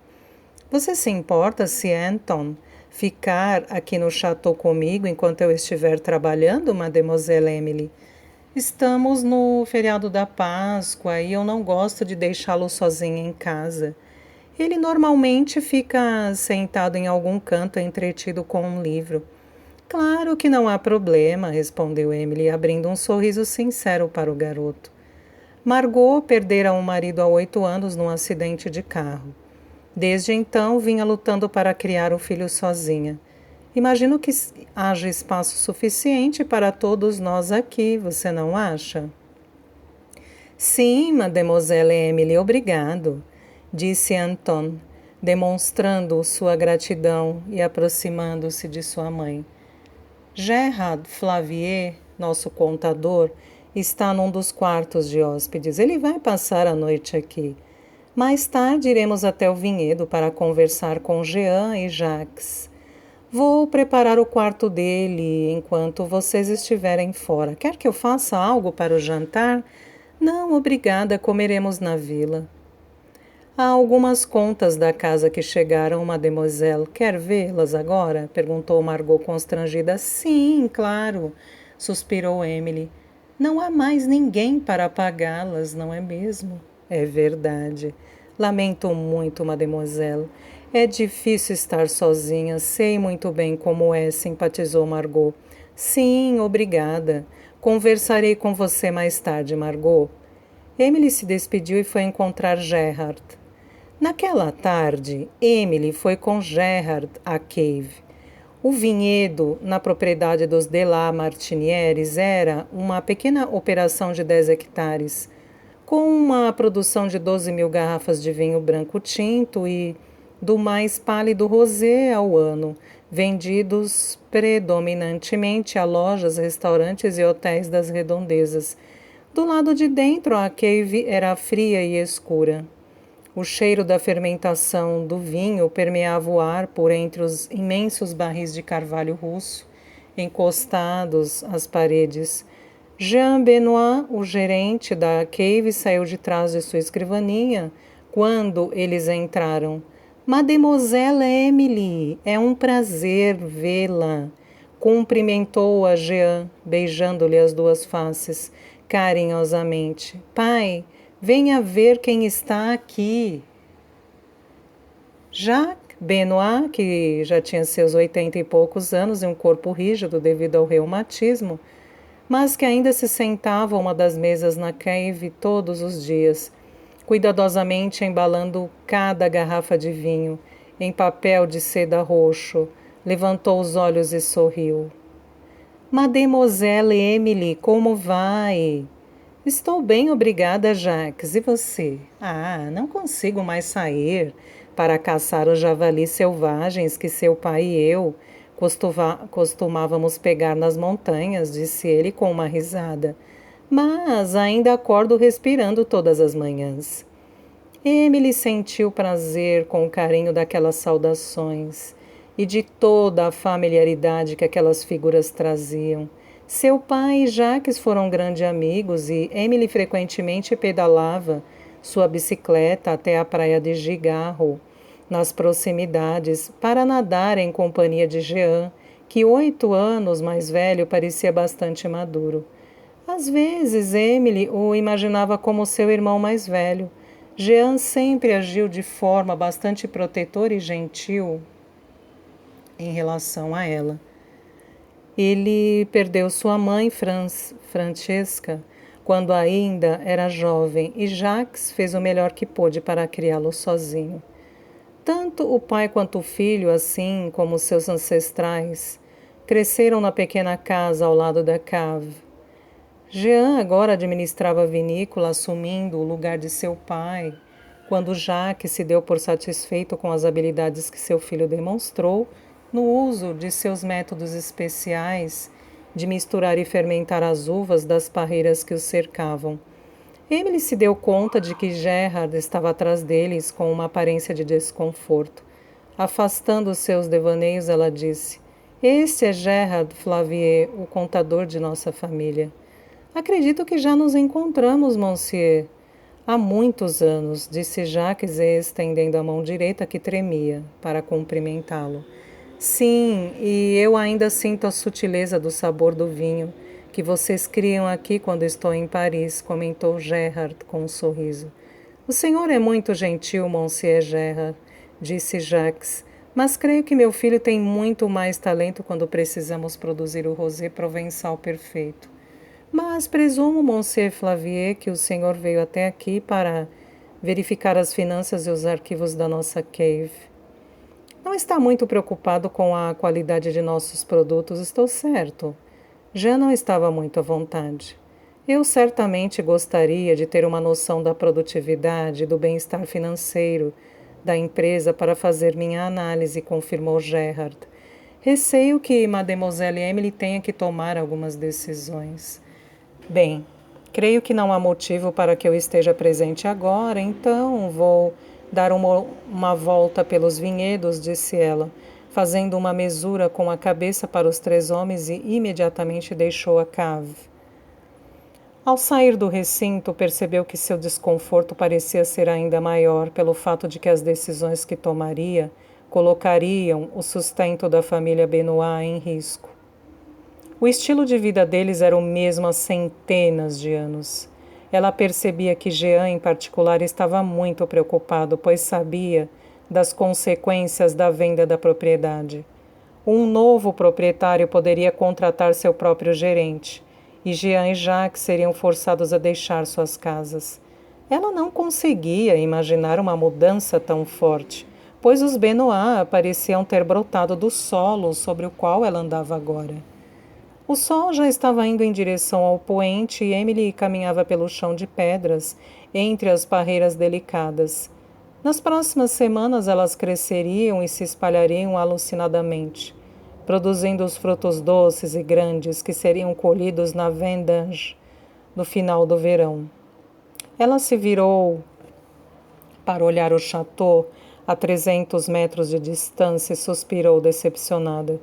Você se importa se Anton ficar aqui no chateau comigo enquanto eu estiver trabalhando, Mademoiselle Emily? Estamos no feriado da Páscoa e eu não gosto de deixá-lo sozinho em casa. Ele normalmente fica sentado em algum canto entretido com um livro. Claro que não há problema, respondeu Emily, abrindo um sorriso sincero para o garoto. Margot perdera um marido há 8 anos num acidente de carro. Desde então, vinha lutando para criar o filho sozinha. Imagino que haja espaço suficiente para todos nós aqui, você não acha? Sim, Mademoiselle Emily, obrigado, disse Anton, demonstrando sua gratidão e aproximando-se de sua mãe. Gerard Flavier, nosso contador, está num dos quartos de hóspedes. Ele vai passar a noite aqui. Mais tarde iremos até o vinhedo para conversar com Jean e Jacques. Vou preparar o quarto dele enquanto vocês estiverem fora. Quer que eu faça algo para o jantar? Não, obrigada, comeremos na vila. Há algumas contas da casa que chegaram, mademoiselle. Quer vê-las agora? Perguntou Margot constrangida. Sim, claro, suspirou Emily. Não há mais ninguém para pagá-las, não é mesmo? É verdade. Lamento muito, mademoiselle. É difícil estar sozinha, sei muito bem como é, simpatizou Margot. Sim, obrigada. Conversarei com você mais tarde, Margot. Emily se despediu e foi encontrar Gerard. Naquela tarde, Emily foi com Gerard à cave. O vinhedo, na propriedade dos de la Martinières, era uma pequena operação de 10 hectares, com uma produção de 12.000 garrafas de vinho branco tinto e do mais pálido rosé ao ano, vendidos predominantemente a lojas, restaurantes e hotéis das redondezas. Do lado de dentro, a cave era fria e escura. O cheiro da fermentação do vinho permeava o ar por entre os imensos barris de carvalho russo, encostados às paredes. Jean Benoit, o gerente da cave, saiu de trás de sua escrivaninha quando eles entraram. Mademoiselle Emily, é um prazer vê-la. Cumprimentou-a Jean, beijando-lhe as duas faces, carinhosamente. Pai, venha ver quem está aqui. Jacques Benoit, que já tinha seus 80 e poucos anos e um corpo rígido devido ao reumatismo, mas que ainda se sentava a uma das mesas na cave todos os dias, cuidadosamente embalando cada garrafa de vinho em papel de seda roxo, levantou os olhos e sorriu. Mademoiselle Emily, como vai? Estou bem, obrigada, Jacques. E você? Ah, não consigo mais sair para caçar os javalis selvagens que seu pai e eu costumávamos pegar nas montanhas, disse ele com uma risada. Mas ainda acordo respirando todas as manhãs. Emily sentiu prazer com o carinho daquelas saudações e de toda a familiaridade que aquelas figuras traziam. Seu pai e Jacques foram grandes amigos e Emily frequentemente pedalava sua bicicleta até a praia de Gigarro, nas proximidades, para nadar em companhia de Jean, que 8 anos mais velho parecia bastante maduro. Às vezes, Emily o imaginava como seu irmão mais velho. Jean sempre agiu de forma bastante protetora e gentil em relação a ela. Ele perdeu sua mãe, Francesca, quando ainda era jovem, e Jacques fez o melhor que pôde para criá-lo sozinho. Tanto o pai quanto o filho, assim como seus ancestrais, cresceram na pequena casa ao lado da cave. Jean agora administrava a vinícola, assumindo o lugar de seu pai, quando Jacques se deu por satisfeito com as habilidades que seu filho demonstrou no uso de seus métodos especiais de misturar e fermentar as uvas das parreiras que os cercavam. Emily se deu conta de que Gerard estava atrás deles com uma aparência de desconforto. Afastando seus devaneios, ela disse: Este é Gerard Flavier, o contador de nossa família. Acredito que já nos encontramos, monsieur. Há muitos anos, disse Jacques, estendendo a mão direita que tremia, para cumprimentá-lo. Sim, e eu ainda sinto a sutileza do sabor do vinho que vocês criam aqui quando estou em Paris, comentou Gerard com um sorriso. O senhor é muito gentil, monsieur Gerard, disse Jacques, mas creio que meu filho tem muito mais talento quando precisamos produzir o rosé provençal perfeito. Mas presumo, monsieur Flavier, que o senhor veio até aqui para verificar as finanças e os arquivos da nossa cave. Não está muito preocupado com a qualidade de nossos produtos, estou certo. Já não estava muito à vontade. Eu certamente gostaria de ter uma noção da produtividade e do bem-estar financeiro da empresa para fazer minha análise, confirmou Gerard. Receio que Mademoiselle Emily tenha que tomar algumas decisões. Bem, creio que não há motivo para que eu esteja presente agora, então vou dar uma volta pelos vinhedos, disse ela, fazendo uma mesura com a cabeça para os 3 homens e imediatamente deixou a cave. Ao sair do recinto, percebeu que seu desconforto parecia ser ainda maior pelo fato de que as decisões que tomaria colocariam o sustento da família Benoit em risco. O estilo de vida deles era o mesmo há centenas de anos. Ela percebia que Jean, em particular, estava muito preocupado, pois sabia das consequências da venda da propriedade. Um novo proprietário poderia contratar seu próprio gerente, e Jean e Jacques seriam forçados a deixar suas casas. Ela não conseguia imaginar uma mudança tão forte, pois os Benoit pareciam ter brotado do solo sobre o qual ela andava agora. O sol já estava indo em direção ao poente e Emily caminhava pelo chão de pedras, entre as parreiras delicadas. Nas próximas semanas elas cresceriam e se espalhariam alucinadamente, produzindo os frutos doces e grandes que seriam colhidos na vendange no final do verão. Ela se virou para olhar o château a 300 metros de distância e suspirou decepcionada.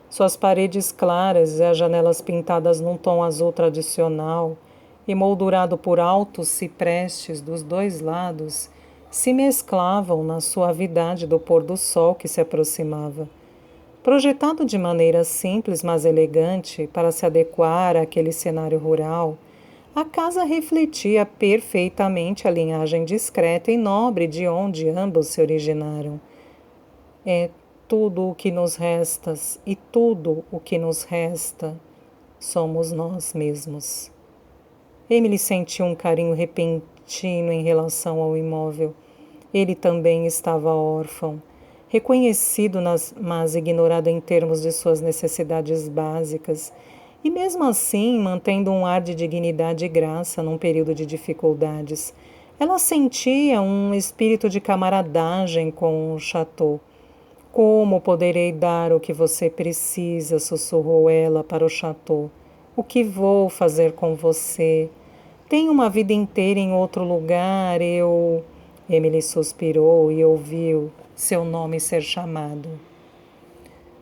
Suas paredes claras e as janelas pintadas num tom azul tradicional e moldurado por altos ciprestes dos 2 lados se mesclavam na suavidade do pôr do sol que se aproximava. Projetado de maneira simples, mas elegante, para se adequar àquele cenário rural, a casa refletia perfeitamente a linhagem discreta e nobre de onde ambos se originaram. É tudo o que nos resta, e tudo o que nos resta somos nós mesmos. Emily sentiu um carinho repentino em relação ao imóvel. Ele também estava órfão, reconhecido, mas ignorado em termos de suas necessidades básicas, e mesmo assim mantendo um ar de dignidade e graça num período de dificuldades. Ela sentia um espírito de camaradagem com o chateau. Como poderei dar o que você precisa? Sussurrou ela para o chateau. O que vou fazer com você? Tenho uma vida inteira em outro lugar, eu... Emily suspirou e ouviu seu nome ser chamado.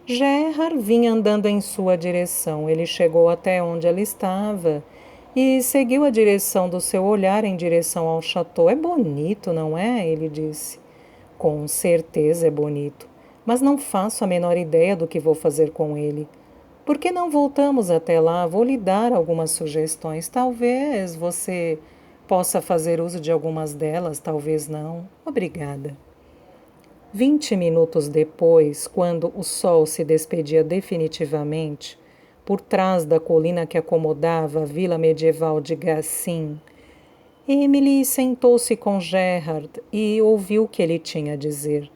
Gerard vinha andando em sua direção. Ele chegou até onde ela estava e seguiu a direção do seu olhar em direção ao chateau. É bonito, não é? Ele disse. Com certeza é bonito, mas não faço a menor ideia do que vou fazer com ele. Por que não voltamos até lá? Vou lhe dar algumas sugestões. Talvez você possa fazer uso de algumas delas, talvez não. Obrigada. 20 minutos depois, quando o sol se despedia definitivamente, por trás da colina que acomodava a vila medieval de Gassin, Emily sentou-se com Gerard e ouviu o que ele tinha a dizer.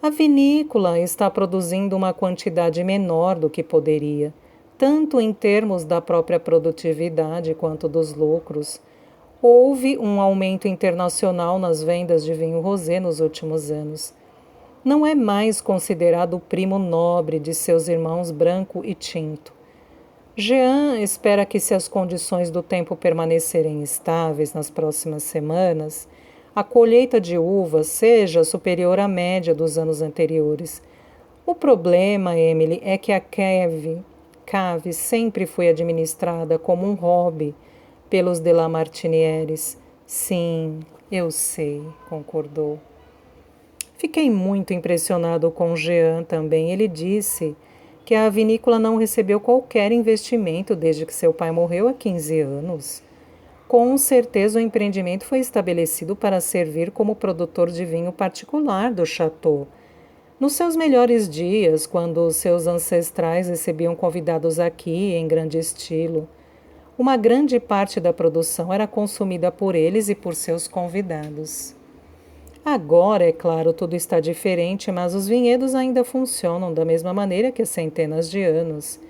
A vinícola está produzindo uma quantidade menor do que poderia, tanto em termos da própria produtividade quanto dos lucros. Houve um aumento internacional nas vendas de vinho rosé nos últimos anos. Não é mais considerado o primo nobre de seus irmãos branco e tinto. Jean espera que, se as condições do tempo permanecerem estáveis nas próximas semanas, a colheita de uvas seja superior à média dos anos anteriores. O problema, Emily, é que a cave sempre foi administrada como um hobby pelos de la Martinieres. Sim, eu sei, concordou. Fiquei muito impressionado com Jean também. Ele disse que a vinícola não recebeu qualquer investimento desde que seu pai morreu há 15 anos. Com certeza o empreendimento foi estabelecido para servir como produtor de vinho particular do chateau. Nos seus melhores dias, quando seus ancestrais recebiam convidados aqui em grande estilo, uma grande parte da produção era consumida por eles e por seus convidados. Agora, é claro, tudo está diferente, mas os vinhedos ainda funcionam da mesma maneira que há centenas de anos.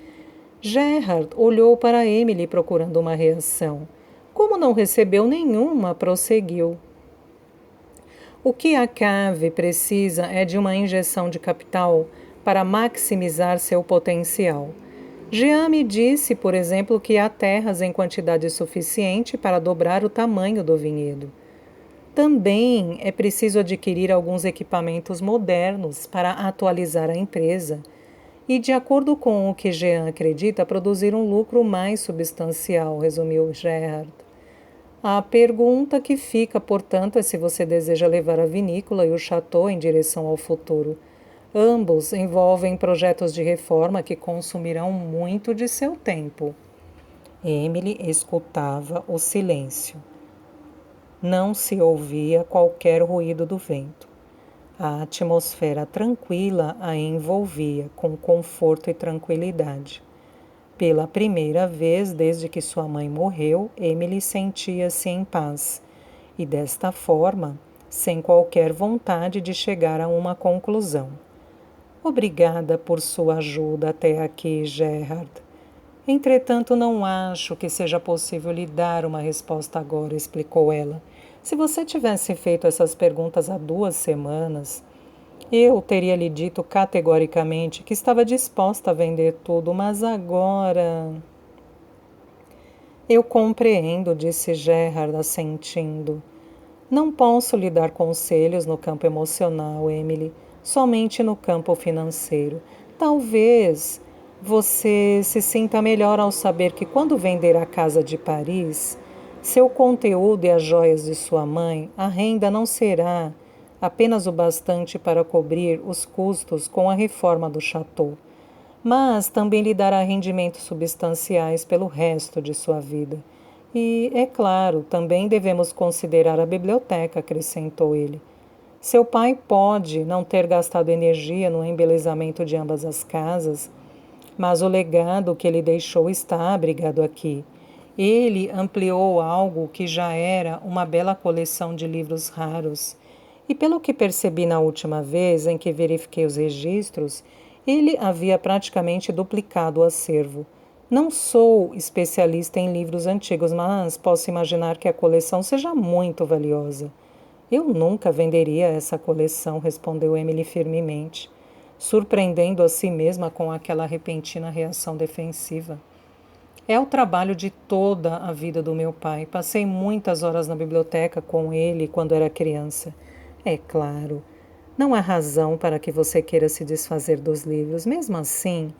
Gerard olhou para Emily procurando uma reação. Como não recebeu nenhuma, prosseguiu. O que a cave precisa é de uma injeção de capital para maximizar seu potencial. Jean me disse, por exemplo, que há terras em quantidade suficiente para dobrar o tamanho do vinhedo. Também é preciso adquirir alguns equipamentos modernos para atualizar a empresa e, de acordo com o que Jean acredita, produzir um lucro mais substancial, resumiu Gerard. A pergunta que fica, portanto, é se você deseja levar a vinícola e o chateau em direção ao futuro. Ambos envolvem projetos de reforma que consumirão muito de seu tempo. Emily escutava o silêncio. Não se ouvia qualquer ruído do vento. A atmosfera tranquila a envolvia com conforto e tranquilidade. Pela primeira vez desde que sua mãe morreu, Emily sentia-se em paz e, desta forma, sem qualquer vontade de chegar a uma conclusão. Obrigada por sua ajuda até aqui, Gerard. Entretanto, não acho que seja possível lhe dar uma resposta agora, explicou ela. Se você tivesse feito essas perguntas há 2 semanas, eu teria lhe dito categoricamente que estava disposta a vender tudo, mas agora... Eu compreendo, disse Gerard, assentindo. Não posso lhe dar conselhos no campo emocional, Emily, somente no campo financeiro. Talvez você se sinta melhor ao saber que quando vender a casa de Paris, seu conteúdo e as joias de sua mãe, a renda não será apenas o bastante para cobrir os custos com a reforma do chateau, mas também lhe dará rendimentos substanciais pelo resto de sua vida. E, é claro, também devemos considerar a biblioteca, acrescentou ele. Seu pai pode não ter gastado energia no embelezamento de ambas as casas, mas o legado que ele deixou está abrigado aqui. Ele ampliou algo que já era uma bela coleção de livros raros. E pelo que percebi na última vez em que verifiquei os registros, ele havia praticamente duplicado o acervo. Não sou especialista em livros antigos, mas posso imaginar que a coleção seja muito valiosa. Eu nunca venderia essa coleção, respondeu Emily firmemente, surpreendendo a si mesma com aquela repentina reação defensiva. É o trabalho de toda a vida do meu pai. Passei muitas horas na biblioteca com ele quando era criança. É claro, não há razão para que você queira se desfazer dos livros. Mesmo assim,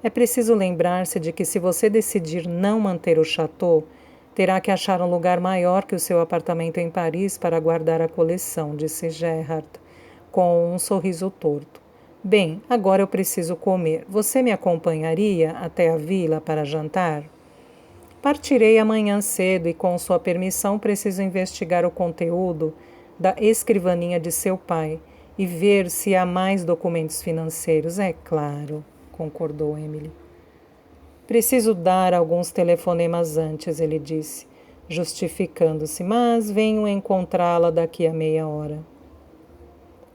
é preciso lembrar-se de que se você decidir não manter o chateau, terá que achar um lugar maior que o seu apartamento em Paris para guardar a coleção, disse Gerhard, com um sorriso torto. Bem, agora eu preciso comer. Você me acompanharia até a vila para jantar? Partirei amanhã cedo e, com sua permissão, preciso investigar o conteúdo da escrivaninha de seu pai e ver se há mais documentos financeiros. É claro, concordou Emily. Preciso dar alguns telefonemas antes, ele disse, justificando-se, mas venho encontrá-la daqui a meia hora.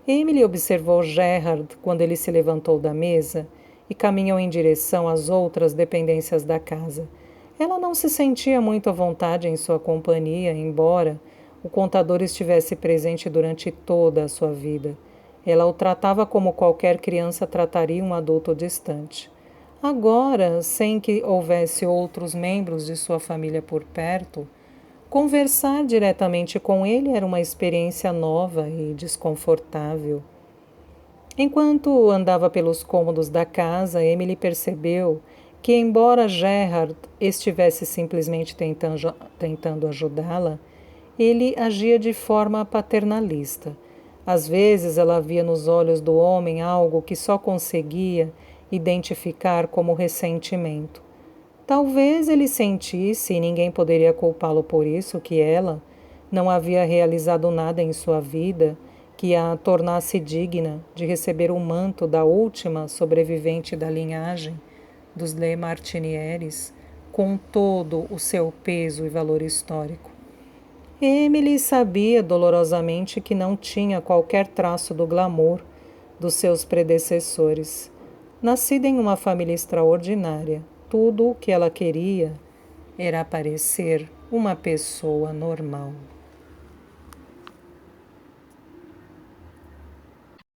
Emily observou Gerhard quando ele se levantou da mesa e caminhou em direção às outras dependências da casa. Ela não se sentia muito à vontade em sua companhia, embora o contador estivesse presente durante toda a sua vida. Ela o tratava como qualquer criança trataria um adulto distante. Agora, sem que houvesse outros membros de sua família por perto, conversar diretamente com ele era uma experiência nova e desconfortável. Enquanto andava pelos cômodos da casa, Emily percebeu que, embora Gerhard estivesse simplesmente tentando ajudá-la, ele agia de forma paternalista. Às vezes ela via nos olhos do homem algo que só conseguia identificar como ressentimento. Talvez ele sentisse, e ninguém poderia culpá-lo por isso, que ela não havia realizado nada em sua vida que a tornasse digna de receber o manto da última sobrevivente da linhagem dos Le Martinieres, com todo o seu peso e valor histórico. Emily sabia dolorosamente que não tinha qualquer traço do glamour dos seus predecessores. Nascida em uma família extraordinária, tudo o que ela queria era parecer uma pessoa normal.